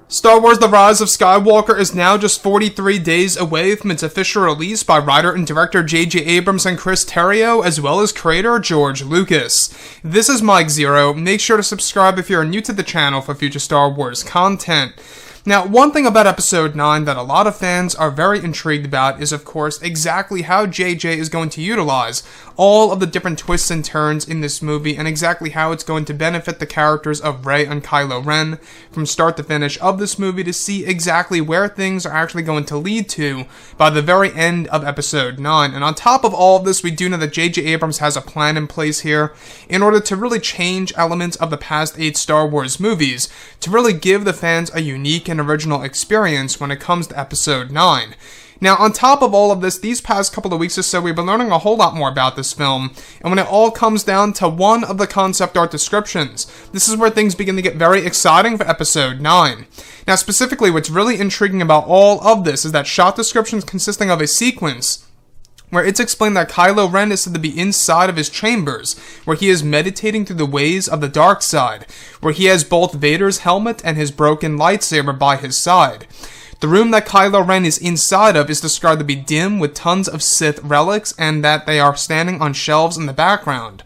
Star Wars The Rise of Skywalker is now just 43 days away from its official release by writer and director J.J. Abrams and Chris Terrio, as well as creator George Lucas. This is Mike Zero. Make sure to subscribe if you're new to the channel for future Star Wars content. Now, one thing about Episode 9 that a lot of fans are very intrigued about is, of course, exactly how JJ is going to utilize all of the different twists and turns in this movie, and exactly how it's going to benefit the characters of Rey and Kylo Ren from start to finish of this movie, to see exactly where things are actually going to lead to by the very end of Episode 9. And on top of all of this, we do know that J.J. Abrams has a plan in place here in order to really change elements of the past 8 Star Wars movies to really give the fans a unique and original experience when it comes to Episode 9. Now, on top of all of this, these past couple of weeks or so, we've been learning a whole lot more about this film, and when it all comes down to one of the concept art descriptions, this is where things begin to get very exciting for Episode 9. Now, specifically, what's really intriguing about all of this is that shot descriptions consisting of a sequence where it's explained that Kylo Ren is said to be inside of his chambers, where he is meditating through the ways of the dark side, where he has both Vader's helmet and his broken lightsaber by his side. The room that Kylo Ren is inside of is described to be dim with tons of Sith relics, and that they are standing on shelves in the background.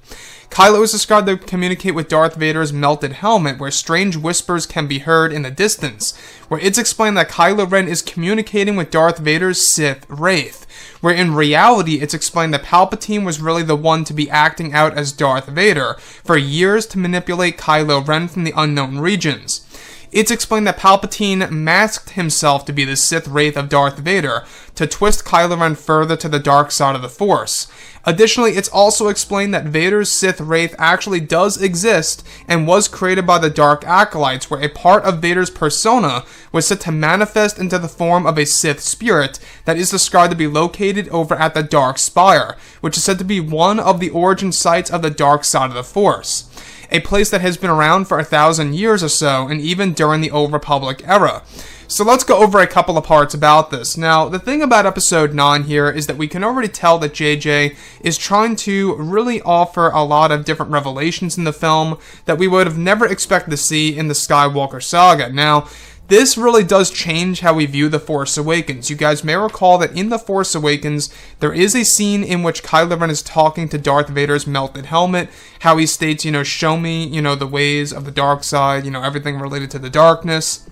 Kylo is described to communicate with Darth Vader's melted helmet, where strange whispers can be heard in the distance, where it's explained that Kylo Ren is communicating with Darth Vader's Sith Wraith, where in reality it's explained that Palpatine was really the one to be acting out as Darth Vader for years to manipulate Kylo Ren from the unknown regions. It's explained that Palpatine masked himself to be the Sith Wraith of Darth Vader to twist Kylo Ren further to the dark side of the Force. Additionally, it's also explained that Vader's Sith Wraith actually does exist and was created by the Dark Acolytes, where a part of Vader's persona was said to manifest into the form of a Sith spirit that is described to be located over at the Dark Spire, which is said to be one of the origin sites of the dark side of the Force. A place that has been around for 1,000 years or so, and even during the Old Republic era. So let's go over a couple of parts about this. Now, the thing about Episode 9 here is that we can already tell that JJ is trying to really offer a lot of different revelations in the film that we would have never expected to see in the Skywalker saga. Now, this really does change how we view The Force Awakens. You guys may recall that in The Force Awakens, there is a scene in which Kylo Ren is talking to Darth Vader's melted helmet, how he states, show me, the ways of the dark side, everything related to the darkness.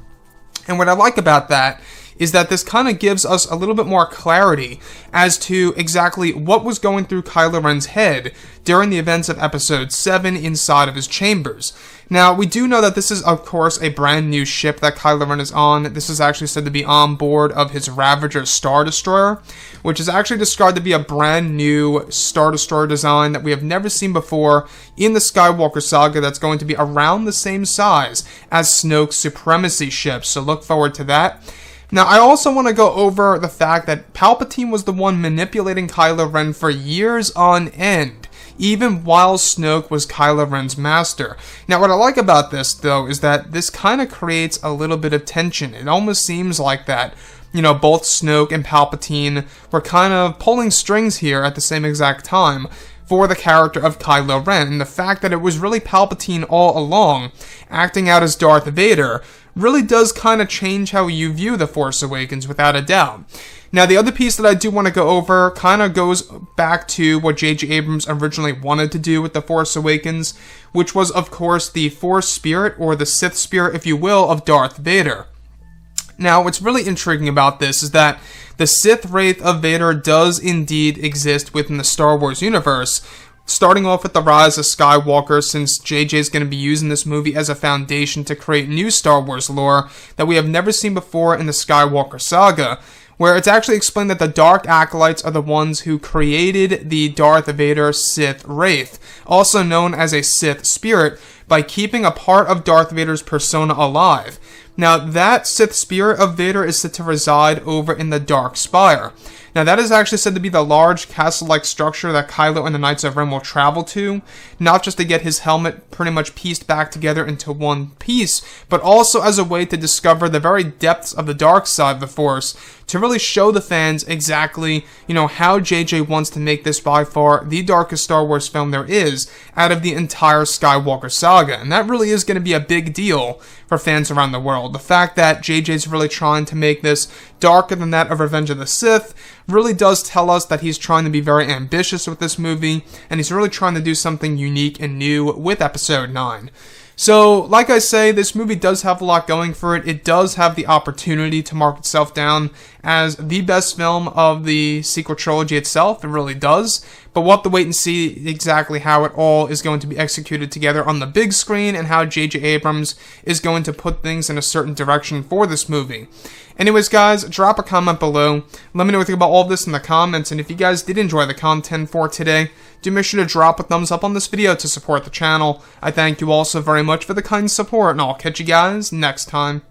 And what I like about that is that this kind of gives us a little bit more clarity as to exactly what was going through Kylo Ren's head during the events of Episode 7 inside of his chambers. Now, we do know that this is, of course, a brand new ship that Kylo Ren is on. This is actually said to be on board of his Ravager Star Destroyer, which is actually described to be a brand new Star Destroyer design that we have never seen before in the Skywalker saga, that's going to be around the same size as Snoke's Supremacy ship, so look forward to that. Now, I also want to go over the fact that Palpatine was the one manipulating Kylo Ren for years on end, even while Snoke was Kylo Ren's master. Now, what I like about this, though, is that this kind of creates a little bit of tension. It almost seems like that, both Snoke and Palpatine were kind of pulling strings here at the same exact time for the character of Kylo Ren, and the fact that it was really Palpatine all along, acting out as Darth Vader, really does kind of change how you view The Force Awakens, without a doubt. Now, the other piece that I do want to go over kind of goes back to what J.J. Abrams originally wanted to do with The Force Awakens, which was, of course, the Force Spirit, or the Sith Spirit, if you will, of Darth Vader. Now, what's really intriguing about this is that the Sith Wraith of Vader does indeed exist within the Star Wars universe, starting off with The Rise of Skywalker, since JJ is going to be using this movie as a foundation to create new Star Wars lore that we have never seen before in the Skywalker saga, where it's actually explained that the Dark Acolytes are the ones who created the Darth Vader Sith Wraith, also known as a Sith Spirit, by keeping a part of Darth Vader's persona alive. Now, that Sith Spirit of Vader is said to reside over in the Dark Spire. Now, that is actually said to be the large castle-like structure that Kylo and the Knights of Ren will travel to, not just to get his helmet pretty much pieced back together into one piece, but also as a way to discover the very depths of the dark side of the Force, to really show the fans exactly, how JJ wants to make this by far the darkest Star Wars film there is out of the entire Skywalker saga. saga, and that really is going to be a big deal for fans around the world. The fact that JJ's really trying to make this darker than that of Revenge of the Sith really does tell us that he's trying to be very ambitious with this movie, and he's really trying to do something unique and new with Episode 9. So, like I say, this movie does have a lot going for it. It does have the opportunity to mark itself down as the best film of the sequel trilogy itself. It really does. But we'll have to wait and see exactly how it all is going to be executed together on the big screen and how J.J. Abrams is going to put things in a certain direction for this movie. Anyways, guys, drop a comment below. Let me know what you think about all of this in the comments. And if you guys did enjoy the content for today, do make sure to drop a thumbs up on this video to support the channel. I thank you all so very much for the kind support, and I'll catch you guys next time.